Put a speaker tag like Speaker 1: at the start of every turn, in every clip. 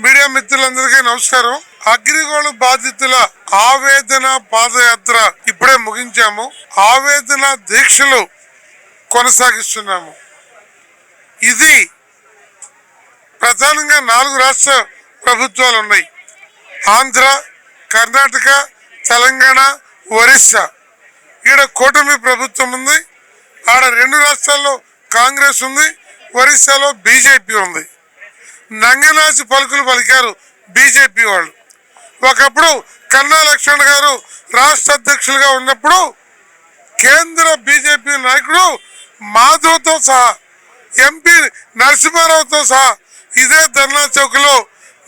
Speaker 1: Media మిత్రులందరికీ నమస్కారం. అగ్రిగోల్డ్ బాధితుల ఆవేదన పాదయాత్ర ఇప్పుడే ముగించాము. ఆవేదన దీక్షలు కొనసాగిస్తున్నాము. ఇది ప్రధానంగా 4 రాష్ట్ర ప్రభుత్వాలు ఉన్నాయి. ఆంధ్ర, కర్ణాటక, తెలంగాణ, ఒరిస్సా. ఈడ కూటమి ప్రభుత్వం ఉంది. ఆడ 2 రాష్ట్రాల్లో కాంగ్రెస్ ఉంది, ఒరిస్సాలో బీజేపీ ఉంది. నంగనాచి పలుకులు పలికారు బీజేపీ వాళ్ళు. ఒకప్పుడు కన్నా లక్ష్మణ్ గారు రాష్ట్ర అధ్యక్షులుగా ఉన్నప్పుడు కేంద్ర బీజేపీ నాయకుడు మాధవ్తో సహా, ఎంపీ నరసింహారావుతో సహా ఇదే ధర్నా చౌక్లో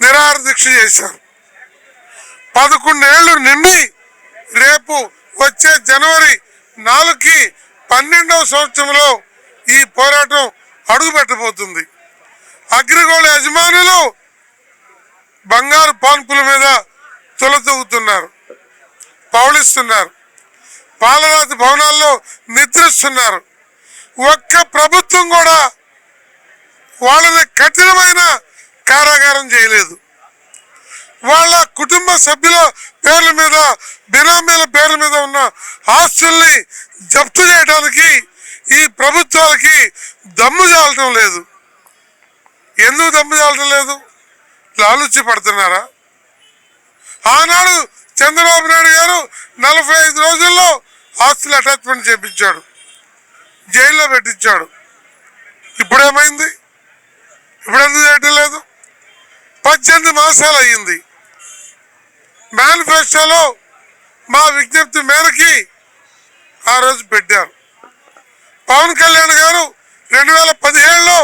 Speaker 1: నిరాహార దీక్ష చేశారు. 11 ఏళ్లు నిండి రేపు వచ్చే జనవరి 4కి 12వ సంవత్సరంలో ఈ పోరాటం అడుగు పెట్టబోతుంది. అగ్రిగోల్డ్ యజమానులు బంగారు పాన్పుల మీద తొలతూగుతున్నారు, పౌళిస్తున్నారు, పాలరాతి భవనాల్లో నిద్రిస్తున్నారు. ఒక్క ప్రభుత్వం కూడా వాళ్ళని కఠినమైన కారాగారం చేయలేదు. వాళ్ళ కుటుంబ సభ్యుల పేర్ల మీద, బినామీల పేర్ల మీద ఉన్న ఆస్తుల్ని జప్తు చేయడానికి ఈ ప్రభుత్వాలకి దమ్ము చాలటం లేదు. ఎందుకు దమ్ము చాలటం లేదు? లాలుచి పడుతున్నారా? ఆనాడు చంద్రబాబు నాయుడు గారు 45 రోజుల్లో ఆస్తులు అటాచ్మెంట్ చేపించాడు, జైల్లో పెట్టించాడు. ఇప్పుడేమైంది? ఇప్పుడెందుకు చేయటం లేదు? 18 మాసాలు అయ్యింది. మేనిఫెస్టోలో మా విజ్ఞప్తి మేరకి ఆ రోజు పెట్టారు. పవన్ కళ్యాణ్ గారు 2017లో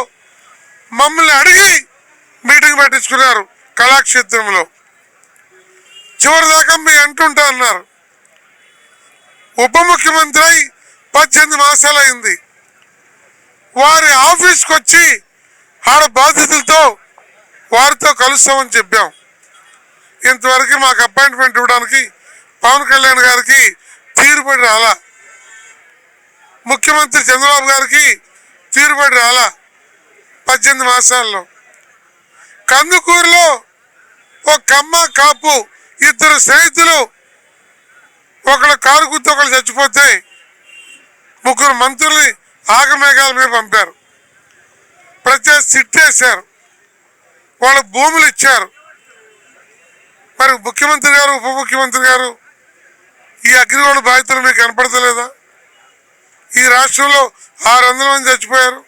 Speaker 1: మమ్మల్ని అడిగి మీటింగ్ పెట్టించుకున్నారు కళాక్షేత్రంలో. చివరి దాకా మీ అంటుంటా అన్నారు. ఉప ముఖ్యమంత్రి 18 మాసాలు అయింది. వారి ఆఫీస్కి వచ్చి ఆడ బాధితులతో వారితో కలుస్తామని చెప్పాం. ఇంతవరకు మాకు అపాయింట్మెంట్ ఇవ్వడానికి పవన్ కళ్యాణ్ గారికి తీరుబడి రాలా, ముఖ్యమంత్రి చంద్రబాబు గారికి తీరుబడి రాలా. 18 మాసాల్లో కందుకూరులో ఒక కమ్మ కాపు 2 స్నేహితులు ఒకళ్ళు కారు గుర్తు ఒకళ్ళు చచ్చిపోతే 3 మంత్రుల్ని ఆగమేఘాల మీద పంపారు. ప్రత్యేక సిట్ వేశారు, వాళ్ళ భూములు ఇచ్చారు. మరి ముఖ్యమంత్రి గారు, ఉప ముఖ్యమంత్రి గారు ఈ అగ్రిగోల్డ్ బాధితులు మీకు కనపడతలేదా? ఈ రాష్ట్రంలో 600 మంది చచ్చిపోయారు.